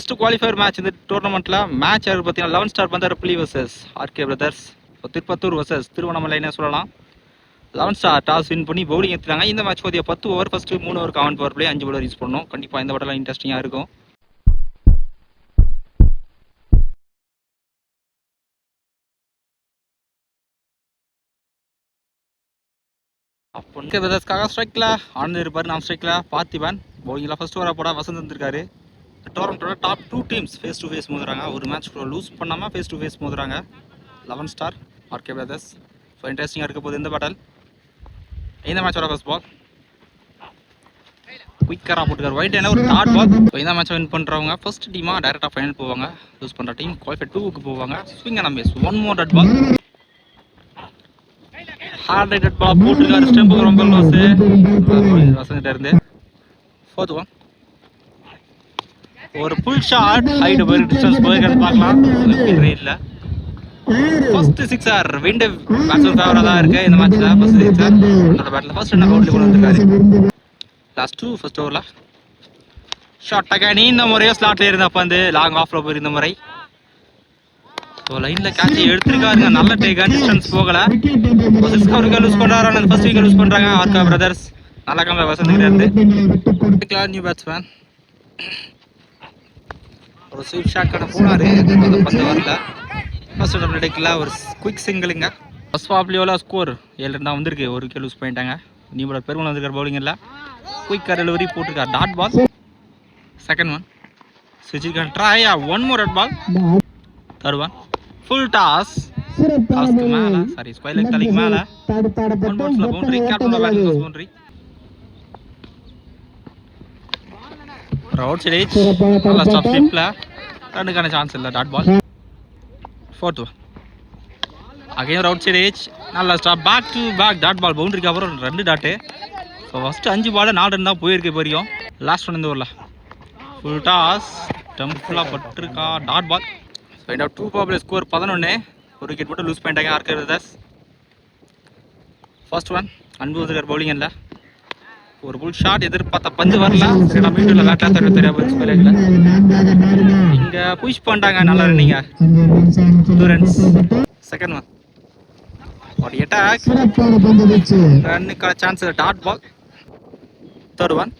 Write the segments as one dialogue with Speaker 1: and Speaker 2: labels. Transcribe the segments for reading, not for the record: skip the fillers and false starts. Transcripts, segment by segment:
Speaker 1: First qualifier match இந்த டோர்னமெண்ட்ல match யாரு பார்த்தீங்கன்னா 11 star Bandarapalli versus RK brothers, Tirupattur versus திருவண்ணாமலைன்னு சொல்லலாம். 11 ஸ்டார் டாஸ் வின் பண்ணி பவுலிங் எடுத்துட்டாங்க. இந்த மேட்ச் பார்த்தியா 10 over, first 3 over count power play, 5 bowler use பண்ணணும். கண்டிப்பாக இந்த படம்லாம் இன்ட்ரெஸ்டிங்காக இருக்கும். அப்போ பிரதர்ஸ்க்காக ஸ்ட்ரைக்கில் ஆனந்த் இருப்பார், நாம் ஸ்ட்ரைக்கில் பார்த்திபன். பவுலிங்கில் ஃபர்ஸ்ட் ஓவராக போட வசந்த் வந்திருக்காரு. டோரண்டோட top 2 teams face to face மோதுறாங்க. ஒரு மேட்ச் லூஸ் பண்ணாமல் ஃபேஸ் டு ஃபேஸ் மோதுறாங்க. 11 ஸ்டார் ஆர்கே பிரதர்ஸ். ஸோ இன்ட்ரெஸ்டிங்காக இருக்க போகுது இந்த பேட்டல். இந்த மேட்சோட ஃபர்ஸ்ட் பால் குயிக்கராக போட்டுக்கார் ஒயிட் என்ன ஒரு டாட் பால். ஸோ இந்த மேட்சை வின் பண்ணுறவங்க ஃபர்ஸ்ட் டீமாக டைரெக்டாக ஃபைனல் போவாங்க. லூஸ் பண்ணுற டீம் குவாலிஃபை 2க்கு போவாங்க. Swing and miss, one more dot ball. Hard rated ball போட்டுருக்காரு, ஸ்டெம்புக்கு ரொம்ப லோஸு வசங்கிட்ட இருந்து. ஃபோர்த் ஒன் ஒரு புல் ஷாட், ஹைட் போய் டிஸ்டன்ஸ் போயிருக்கான்னு பார்க்கலாம். இல்லை ஃபர்ஸ்ட் சிக்ஸர் விண்ட் பேட்ஸ்மேன் ஃபேவரா தான் இருக்கு இந்த மேட்ச்ல. ஃபர்ஸ்ட் சிக்ஸர் அந்த பேட்ல ஃபர்ஸ்ட் என்ன பவுண்டரி கொண்டு வந்திருக்காரு. லாஸ்ட் 2 ஃபர்ஸ்ட் ஓவர்ல ஷாட் அகைன். இந்த முறையோ ஸ்லாட்ல இருந்தப்ப வந்து லாங் ஆஃப்ல போய் இந்த முறை ஸோ லைன்ல கேட்ச் எடுத்திருக்காருங்க. நல்ல டேக், டிஸ்டன்ஸ் போகல. சிக்ஸ் விக்கெட் லூஸ் பண்றாரு, ஃபர்ஸ்ட் விக்கெட் லூஸ் பண்றாங்க ஆர்கே பிரதர்ஸ். நல்லா கம்பேர் வசந்த் இருந்து நியூ பேட்ஸ்மேன். ஒரு ஸ்வீப் ஷாட் கடை போனாரு, அந்த பந்து வரல. ஃபர்ஸ்ட் டபுள் எடுக்கல, ஒரு குயிக் சிங்கிளுங்க. ஃபர்ஸ்ட் பாப்லியோல ஸ்கோர் 7 தான் வந்திருக்கு. ஒரு விக்கெட் லூஸ் பண்ணிட்டாங்க. நீங்களோட பெருமன் வந்திருக்கார் பவுலிங் இல்லை. குயிக் டெலிவரி போட்டிருக்கார், டாட் பால். செகண்ட் ஒன் சுஜிகான் try, one more red ball. Third one full toss, டாஸ்க்கு மேல சாரி ஸ்கொயர் தலைக்கு மேல ஒன் பால்ஸ்ல boundary. Captain batting boundary. Outside edge நல்ல ஸ்டாப் ஸ்லிப்ல ரன்னுக்கான சான்ஸ் இல்லை, dot ball. Fourth one again outside edge நல்ல stop, back to back dot ball. பவுண்டரிக்கு அப்புறம் 2 dot. So first 5 ball 4 run தான் போயிருக்கு பெரியும். லாஸ்ட் ஒன் இந்த ஊரில் ஃபுல் டாஸ் டெம்பிளாக பட்டிருக்கா, டாட் பால். ஸோ இந்த 2 பால் ஸ்கோர் 11. ஒரு விக்கெட் மட்டும் லூஸ் பண்ணிட்டாங்க ஆர்கே பிரதர்ஸ். ஃபர்ஸ்ட் ஒன் அன்பு வந்துருக்கார் பவுலிங் இல்லை. ஒரு புல் ஷாட் எதிர்பார்த்த பந்து வரல. சரி நம்ம வீட்டில் வேட்டாக தெரியாது. இங்கே புஷ் பண்ணிட்டாங்க, நல்லா ரன்னிங்க. 2 ரன்ஸ். செகண்ட் ஒன் ஒரு அட்டாக், ரன்னுக்கான சான்ஸ் இல்லை, dot ball. Third one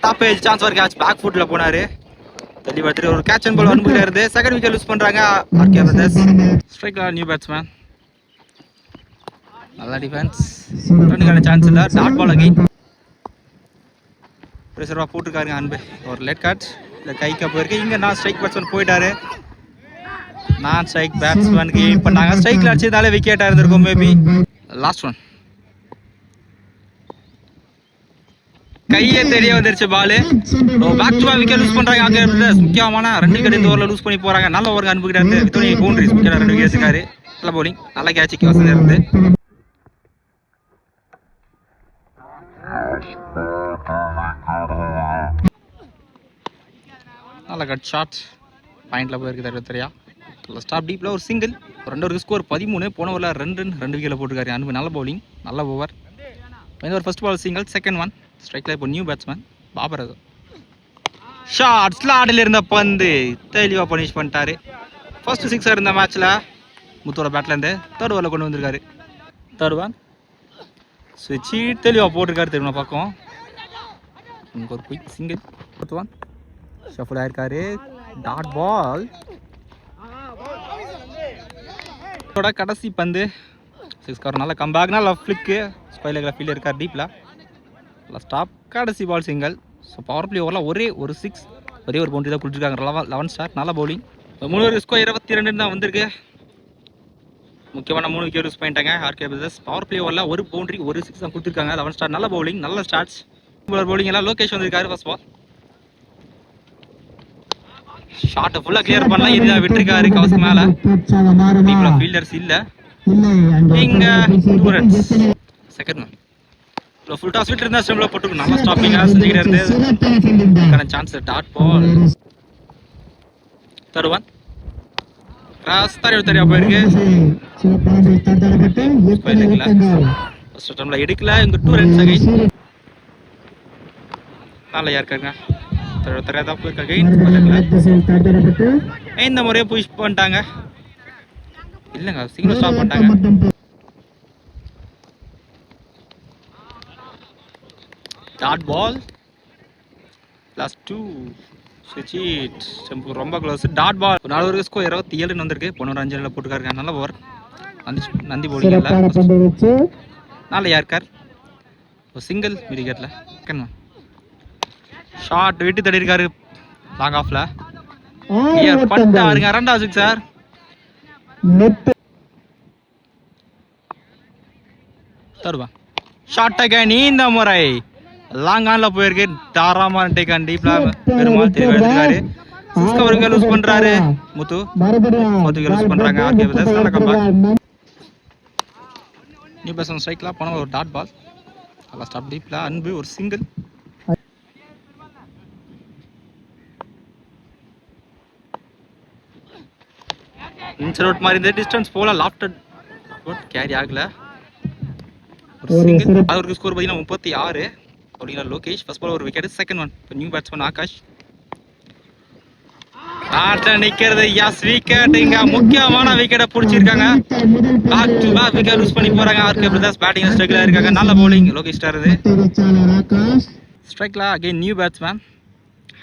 Speaker 1: top edge chance ஒரு கேட்ச், பேக் ஃபுட்டில் போனார். தெளிவாக திரும்ப ஒரு கேட்ச் அண்ட் பால் அனுப்பிட்டே இருந்து செகண்ட் விக்கெட் லூஸ் பண்ணுறாங்க ஆர்கே பிரதர்ஸ். ஸ்ட்ரைக்கில் நியூ பேட்ஸ்மேன், நல்லா டிஃபென்ஸ், ரன்னுக்கான சான்ஸ் இல்லை, டாட் பால் அகைன். ப்ரெஷராக போட்டிருக்காருங்க அன்பு. ஒரு லெட் கார்ட் இல்லை கைக்கா போயிருக்கு. இங்கே நான் ஸ்ட்ரைக் பேட்ஸ்மேன் போயிட்டாரு. நான் ஸ்ட்ரைக் பேட்ஸ்மேனுக்கு எய்ம் பண்ணாங்க. ஸ்ட்ரைக்கில் அடிச்சதாலே விக்கெட்டாக இருந்திருக்கும் மேபி. லாஸ்ட் ஒன் கையே தெரிய வந்துருச்சு ball. Back to back wicket lose பண்ணுறாங்க ஆர்கே பிரதர்ஸ். முக்கியமான 2 விக்கெட் இந்த ஓவரில் லூஸ் பண்ணி போகிறாங்க. நல்ல ஓவருக்கு அன்பு கிட்ட இருந்து வித்தோனி பவுண்டரிஸ் விக்கெட் 2 விக்கெட் இருக்காரு. நல்ல பவுலிங், நல்ல கேட்சுக்கு வசதி இருந்து. நல்ல கட் ஷாட் பாயிண்ட்ல போயிருக்கு தெரியா. ஸ்டாப் டீப்ல ஒரு சிங்கிள். 2 ஓவருக்கு ஸ்கோர் 13. போன ஓவரில் 2 ரன் 2 விக்கெட் போட்டிருக்காரு அன்பு. நல்ல பவுலிங், நல்ல ஓவர். இந்த ஒரு first ball single. Second one ஸ்ட்ரைக்ல இப்போ நியூ பேட்ஸ்மேன் பாபர். ஷாட் ஸ்லாடில் இருந்த பந்து தெளிவாக பனிஷ் பண்ணிட்டாரு. ஃபர்ஸ்ட் சிக்ஸர் இருந்த மேட்ச்ல முத்தோட பேட்லேருந்து தேர்ட் ஓவரில் கொண்டு வந்திருக்காரு. தேர்ட் ஒன் ஸ்விட்சி தெளிவாக போட்டிருக்காரு. திரும்ப பக்கம் ஒரு quick single. Fourth one shuffle ஆயிருக்காரு, டாட் பால். கடைசி பந்து 6 கவர். நல்ல கம்பேக், நல்ல ஃபிளிக்கு. ஸ்கொயர் ஃபீல்ட் இருக்கார் டீப்ல. நல்லா ஸ்டாப், கடைசி ball single. So power play ஓவரில் ஒரே ஒரு 6, ஒரே ஒரு பவுண்டரி தான் கொடுத்துருக்காங்க. 11 ஸ்டார், நல்ல பவுலிங். 3 ஸ்கோர் 22 தான் வந்திருக்கு. முக்கியமான 3 விக்கெட் யூஸ் பண்ணிட்டாங்க ஆர்கே பிரதர்ஸ். பவர் பிளே ஓவரில் ஒரு பவுண்டரி ஒரு 6 தான் கொடுத்துருக்காங்க. 11 ஸ்டார், நல்ல பவுலிங், நல்ல ஸ்டார்ட்ஸ். பவுலிங் எல்லாம் லோகேஷ் வந்திருக்காரு. ஃபர்ஸ்ட் பால் ஷாட்டை ஃபுல்லாக கிளியர் பண்ணலாம். இதுதான் விட்டுருக்காரு கவசம் மேலே. டீம்ல ஃபீல்டர்ஸ் இல்லை. இங்கே 2 runs. Second one full toss விட்டு இருந்தா ஸ்டெம்பில் போட்டு நல்லா ஸ்டாப்பிங்காக செஞ்சுக்கிட்டே இருந்து chance, dot ball. Third one cross தெரியா போயிருக்கு. ஃபர்ஸ்ட் டைம்ல எடுக்கல. இங்கே 2 ரன்ஸ் அகைன். நல்லா இருக்காங்க. தான் போயிருக்காங்க. இந்த முறையை புஷ் பண்ணிட்டாங்க. இல்லைங்க சிங்கிள் ஸ்டாப் பண்ணிட்டாங்க. டாட் பால் லாஸ்ட் 2 சுவிட்ச் ரொம்ப க்ளோஸ். டாட் பால் 4 ஸ்கோர் 27 வந்திருக்கு. போன ஒரு 5 ரன்ல போட்டுருக்காருங்க. நல்ல ஓவர். நந்தி போலிங் இல்லை. நாளை யாருக்கார் சிங்கிள் மிடிகேட்ல ஷார்ட் விட்டு தள்ளி இருக்காரு. லாங் ஆஃப்ல பண்ணிட்டாருங்க. 2வது சிக்ஸர். தருவா ஷார்ட் அகைன். இந்த முறை லாங் ஆன்ல போயிருக்கு. தாராளமான டேக் ஆன் டீப்ல பெருமாள் தெளிவா எடுத்துக்காரு. 6 கவருக்கு லூஸ் பண்றாரு முத்து. முத்துக்கு லூஸ் பண்றாங்க. ஆர்கே பிரதர்ஸ் நல்ல கம்பேக். நியூ பேட்ஸ்மேன் ஸ்ட்ரைக்ல போன ஒரு டாட் பால். ஸ்டாப் டீப்ல அன்பு ஒரு சிங்கிள். இன்சர் அவுட் மாதிரி இந்த டிஸ்டன்ஸ் போல லாஃப்டட் கேரி ஆகல. ஒரு சிங்கிள். அவருக்கு ஸ்கோர் பார்த்தீங்கன்னா 36. அப்படிங்கிற லோகேஷ் ஃபர்ஸ்ட் பால் ஒரு விக்கெட். செகண்ட் ஒன் இப்போ நியூ பேட்ஸ்மேன் ஆகாஷ் ஆட்ல நிக்கிறது. யாஸ் விக்கெட். இங்க முக்கியமான விக்கெட்டை பிடிச்சிருக்காங்க. Back to back wicket lose பண்ணி போறாங்க. ஆர்கே பிரதர்ஸ் பேட்டிங் ஸ்ட்ரைக்ல இருக்காங்க. நல்ல பவுலிங் லோகேஷ் ஸ்டார். ஸ்ட்ரைக்ல அகைன் நியூ பேட்ஸ்மேன்.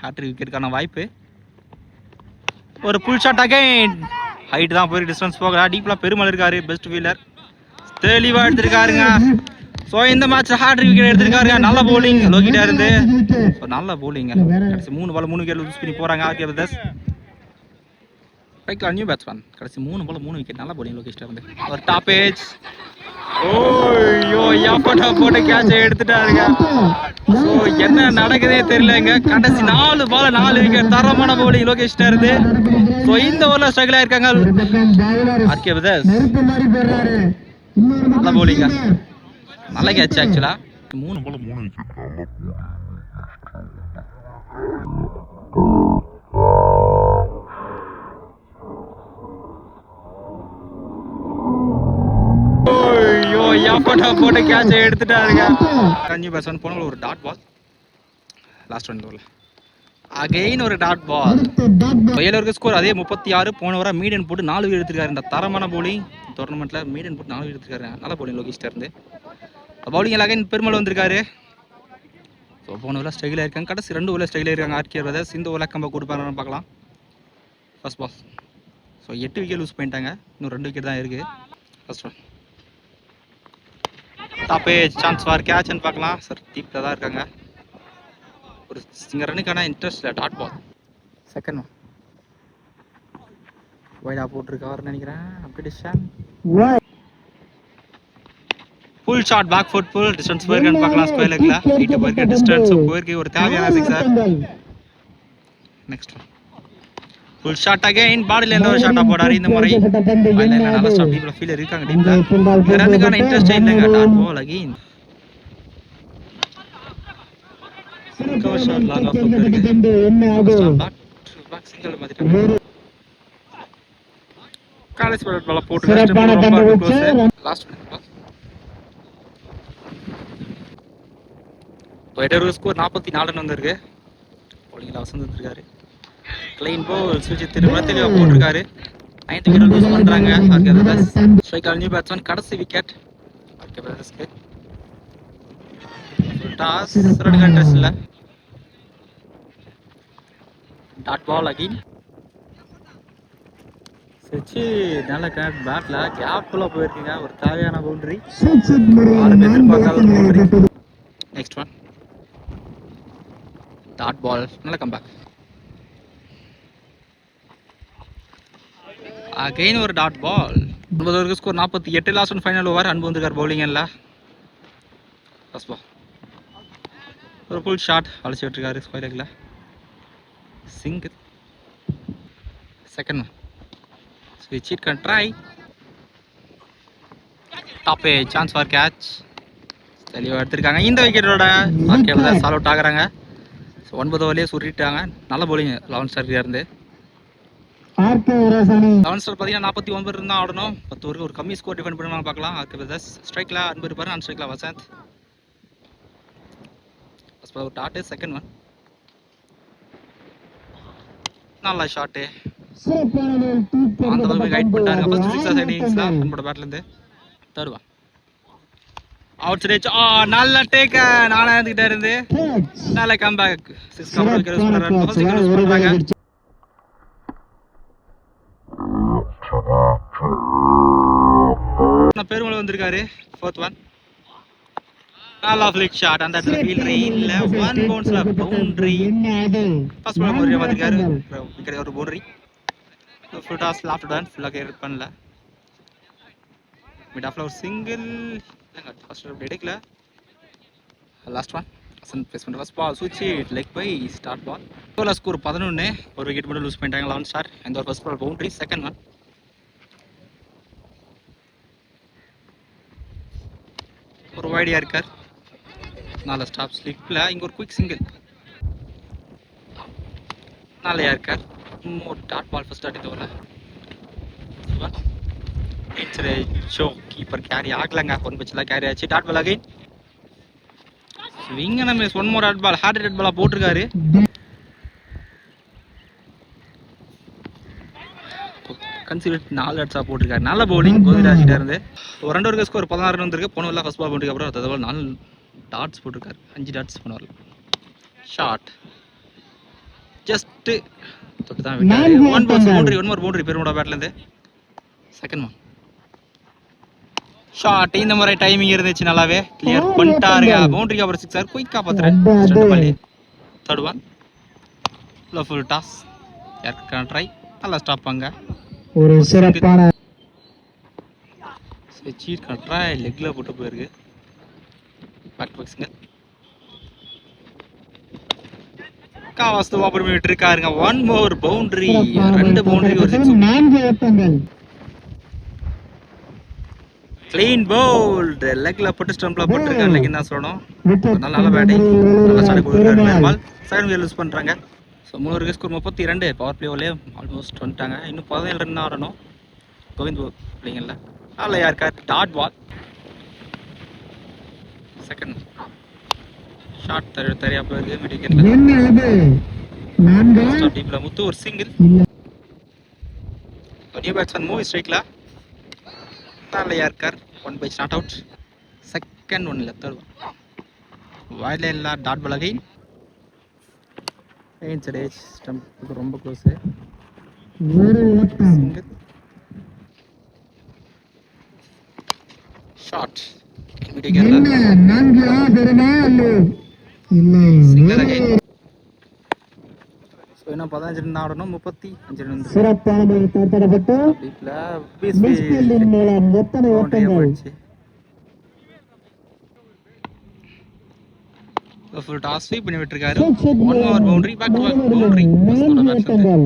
Speaker 1: ஹேட்ரிக் விக்கெட்டுக்கான வாய்ப்பு. ஒரு புல் ஷாட் அகைன். ஹைட் தான் போய் டிஸ்டன்ஸ் போகல. டீப்ல பெருமாள் இருக்காரு. பெஸ்ட் ஃபீல்டர் தெளிவா எடுத்திருக்காருங்க. ஸோ இந்த மேட்ச் ஹேட்ரிக் விக்கெட் எடுத்திருக்காருங்க. நல்ல பவுலிங் லோகிட்டா இருந்து. ஸோ நல்ல பவுலிங். 3 பால் 3 விக்கெட் லூஸ் பண்ணி போறாங்க ஆர்கே பிரதர்ஸ். ஸ்ட்ரைக்ல நியூ பேட்ஸ்மேன். கடைசி 3 பால் 3 விக்கெட். நல்ல பவுலிங் லோகேஷ் இருந்து. ஒரு டாப் ஏஜ். ஓய்யோ யாப்பட்டா போட்டு கேட்ச் எடுத்துட்டாருங்க. ஸோ என்ன நடக்குதே தெரியலங்க. கடைசி 4 பால் 4 விக்கெட். தரமான பவுலிங் லோகேஷ் இருந்து. ஸோ இந்த ஓவரில் ஸ்ட்ரகிள் ஆயிருக்காங்க ஆர்கே பிரதர்ஸ். நல்ல பவுலிங்க. நல்ல கேட்ச் ஆக்சுவலா. 3 பால் 3 விக்கெட். போட்டு கேட்ச் எடுத்துட்டாருங்க. நியூ பேட்ஸ்மேன் போன ஒரு டாட் பால். லாஸ்ட் ஒன் ஓவர்ல அகைன் ஒரு டாட் பால். வயலருக்கு ஸ்கோர் அதே 36. போன வர மீடியன் போட்டு 4 விக்கெட் எடுத்திருக்காரு. இந்த தரமான பவுலிங் டோர்னமெண்ட்ல மீடியன் போட்டு 4 விக்கெட் எடுத்திருக்காரு. நல்ல பவுலிங் லோகேஷ் இருந்து. பவுலிங் அகைன் பெருமாள் வந்திருக்காரு. ஸோ போன ஓவரில் ஸ்ட்ரைகில் இருக்காங்க. கடைசி 2 ஓவரில் ஸ்ட்ரைகில் இருக்காங்க ஆர்கே பிரதர்ஸ். இந்த ஓவரில் கம்பேக் கொடுப்பாங்கன்னு பார்க்கலாம். First ball. So 8 wicket lose பண்ணிட்டாங்க. இன்னும் 2 விக்கெட் தான் இருக்கு. First one top edge chance for கேட்ச்னு பார்க்கலாம். சார் டீப்ல தான் இருக்காங்க. ஒரு சிங்க ரன்னுக்கான இன்ட்ரெஸ்ட் இல்லை. Dot ball. செகண்ட் ஒன் வைடா போட்டிருக்காருன்னு நினைக்கிறேன். அப்டேஷன் full shot back foot full distance போயிருக்கான்னு பார்க்கலாம். ஸ்கொயர் லெக்ல 8 போயிருக்க டிஸ்டன்ஸ் போயிருக்கு. ஒரு தேவையான sixer. Next one full shot again. பாடியில் எந்த ஒரு ஷாட்டா போடாரு இந்த முறை. நல்ல ஸ்டாப் டீப்ல ஃபீல் இருக்காங்க. டீப்ல ரன்னுக்கான இன்ட்ரெஸ்ட் இல்லைங்க. Dot ball again. Cover shot long off இருக்கு. பேக் சிங்கிள் மாதிரி காலேஜ் பால் போட்டு ரொம்ப க்ளோஸ். லாஸ்ட் ஒயிட்டர் ஸ்கோர் 44 வந்திருக்கு. பவுலிங்ல வசந்த் இருக்காரு. கிளைன் பால் சுவிட்ச் திரும்ப தெளிவா போட்டிருக்காரு. 9 விக்கெட் லூஸ் பண்றாங்க RK brothers. Striker new batsman கடைசி விக்கெட் ஆர்கே பிரதர்ஸ்க்கு. டாஸ் ரன் கண்டஸ்ட் இல்ல. Dot ball again. சுவிட்ச் நல்ல கேட் பேட்ல கேப்ல போயிருக்கீங்க. ஒரு தேவையான பவுண்டரி. எதிர்பார்க்காத ஒரு boundary. Next one dot ball. நல்ல கம்பேக். அகைன் ஒரு டாட் பால். 9 ஓவருக்கு score 48. Last one final over. Anbu வந்திருக்கார் பவுலிங் எல்லாம். ஃபர்ஸ்ட் பால் ஒரு ஃபுல் ஷாட் அழைச்சி விட்டுருக்காரு ஸ்கொயர் லெக்ல. சிங்கிள். செகண்ட் ஒன் ஸ்விட்ச் it can try. Top A chance for catch. தெளிவாக எடுத்திருக்காங்க. இந்த விக்கெட்டோட ஆர்கே பிரதர்ஸ் சால் அவுட் ஆகுறாங்க. 9 ஓவர்லேயே சுருட்டாங்க. நல்ல பவுலிங் 11 ஸ்டார் இருந்து. 11 ஸ்டார் பார்த்தீங்கன்னா 49 இருந்தால் ஆடணும். 10 ஓவருக்கு ஒரு கம்மி ஸ்கோர் டிஃபெண்ட் பண்ணி பார்க்கலாம். ஆர்கே பிரதர்ஸ் ஸ்ட்ரைக்ல அன்பு இருப்பாரு. நான் ஸ்ட்ரைக்ல வசந்த். ஃபர்ஸ்ட் ஒரு டாட். செகண்ட் ஒன் நல்ல ஷாட்டு
Speaker 2: சிறப்பான
Speaker 1: அந்த பக்கம் கைட் பண்ணிட்டாங்க. ஃபர்ஸ்ட் சிக்ஸ்
Speaker 2: பந்து
Speaker 1: இன்னிங்ஸ்ல நம்மளோட பேட்ல இருந்து தருவா அவுட் சைட். நல்ல டேக் நானே இருந்துகிட்டே இருந்து நல்ல comeback. Six cover wicket use பண்றாங்க. ஃபர்ஸ்ட் விக்கெட் யூஸ் பண்றாங்க. பெருமளவு வந்திருக்காரு. ஃபோர்த் ஒன் நல்ல ஃபிளிக் ஷாட். அந்த இடத்துல ஃபீல்டர் இல்ல. ஒன் பவுன்ஸ்ல பவுண்டரி. ஃபர்ஸ்ட் பால் ஒரு வந்திருக்காரு. விக்கெட் ஒரு பவுண்டரி. ஃபுல் டாஸ் லாஃப்ட் டான் ஃபுல்லா கேர் பண்ணல. மிட் ஆஃப்ல ஒரு சிங்கிள். இல்லங்க ஃபர்ஸ்ட் அப்படி எடுக்கல. லாஸ்ட் ஒன் அசன் பேஸ் பண்ற ஃபர்ஸ்ட் பால் சுவிட்ச் லெக் பை ஸ்டார்ட் பால். கோலா ஸ்கோர் 11. ஒரு விக்கெட் மட்டும் லூஸ் பண்ணிட்டாங்க 11 ஸ்டார். அந்த ஒரு first ball boundary. Second one ஒரு வைடியா இருக்கார். நாலு ஸ்டாப் ஸ்லிப்ல இங்க ஒரு குயிக் சிங்கிள். நாளையா இருக்கார். ஒரு டாட் பால் ஃபர்ஸ்ட் டாட் ஓவர்ல. சரி ஷோ கீப்பர் கேரி ஆகலங்க. ஒன் பிச்ல கேரி ஆச்சு. Dot ball again. ஸ்விங் நம்ம one more dot ball hard dot பாலா போட்டுருக்காரு. கன்சிடர் 4 ரன்ஸா போட்டுருக்காரு. நல்ல பவுலிங் கோவிராஜ் கிட்ட இருந்து. ஒரு 2 ஓவருக்கு ஸ்கோர் 16 ரன் வந்திருக்கு. போன ஓவர்ல ஃபர்ஸ்ட் பால் போட்டுக்கு அப்புறம் அடுத்த பால் 4 டாட்ஸ் போட்டுருக்காரு. 5 டாட்ஸ் போன ஓவர்ல. ஷாட் ஜஸ்ட் தொட்டு தான் விட்டாரு. One ball boundary. One more boundary பெருமோட பேட்ல இருந்து. Second one shot. இந்த மாதிரி டைமிங் இருந்துச்சு. நல்லாவே கிளியர் பண்ணிட்டாருங்க. பவுண்டரிக்கு அப்புறம் சிக்ஸர் குயிக்கா பாத்துறேன். ரெண்டு ball third one full toss யாருக்கான ட்ரை. நல்லா ஸ்டாப் அங்க
Speaker 2: ஒரு சிறப்பான
Speaker 1: சீட் கட்ரா லெக்ல போட்டு போயிருக்கு. Back to single. காவாஸ்து ஓபன் பண்ணிட்டு இருக்காருங்க. One more boundary. ரெண்டு பவுண்டரி ஒரு சிக்ஸ்.
Speaker 2: 4 ஓட்டங்கள்.
Speaker 1: Clean bowled. லெக்ல போட்டு ஸ்டம்ப்ல போட்டுருக்காங்க. லெக் என்ன சொல்லணும். நல்ல பேட்டிங். நல்ல ஸ்டார்ட் கொடுக்குறாரு. பால் செகண்ட் விக்கெட் லூஸ் பண்றாங்க. ஸோ 3 ஓவருக்கு ஸ்கோர் 32. பவர் பிளேவிலே ஆல்மோஸ்ட் வந்துட்டாங்க. இன்னும் 17 ரன் ஆடணும். கோவிந்த் பிள்ளைங்கள்ல நல்ல யாருக்கார். டாட் பால் செகண்ட் ஷாட் தரையா போயிருக்கு. மிட் விக்கெட்ல டீப்ல முத்து ஒரு சிங்கிள். நியூ பேட்ஸ்மேன் மூவி ஸ்ட்ரைக்ல நல்ல யாருக்கார். 1 bye not out. Second one இல்ல தேர்ட் ஒன் வைட் லைன்ல dot ball again. Edge stump ரொம்ப க்ளோஸ். சிங்கிள் ஷாட் மிட் விக்கெட்ல சிங்கிள் அகைன். சோ இன்னும் 15 ரன் ஆடணும். 35 ரன்.
Speaker 2: சிறப்பான தட்டப்பட்டு
Speaker 1: டீப்ல
Speaker 2: மிஸ்ஃபீல்டிங் மூலம் எத்தனை ஓட்டங்கள்.
Speaker 1: ஃபுல் டாஸ் ஸ்வீப் பண்ணி விட்டுருக்காரு. One over boundary. Back to back boundary.
Speaker 2: ஓட்டங்கள்.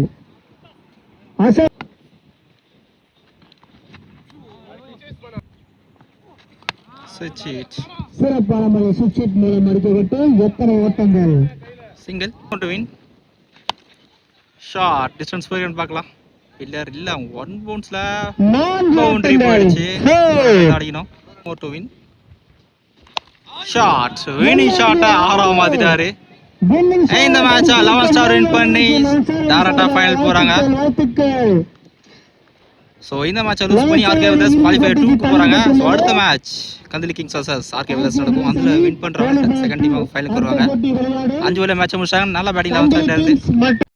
Speaker 1: ஸ்விட்ச் இட்.
Speaker 2: சிறப்பான சுவிட்ச் இட் மூலம் அடிக்கப்பட்டு எத்தனை ஓட்டங்கள்.
Speaker 1: Single to win. Shot distance போயிருந்து பார்க்கலாம். இல்ல ஒன் பவுன்ஸ்ல பவுண்டரி போயிடுச்சு. அடிக்கணும். More to win. Shot winning ஷாட்ட ஆறாவ மாத்திட்டாரு. இந்த மேட்ச 11 ஸ்டார் வின் பண்ணி டைரக்டா ஃபைனல் போறாங்க. சோ இந்த மேட்ச லூஸ் பண்ணி ஆர்கே வெல்லர்ஸ் குவாலிஃபை 2 க்கு போறாங்க. சோ அடுத்த மேட்ச் கந்தலி கிங்ஸ் vs ஆர்கே வெல்லர்ஸ் நடக்கும். அதுல வின் பண்றவங்க செகண்ட் டீம் ஃபைனலுக்கு வருவாங்க. 5 ஓவர் மேட்ச் முடிச்சாங்க. நல்ல பேட்டிங் 11 ஸ்டார் இருந்து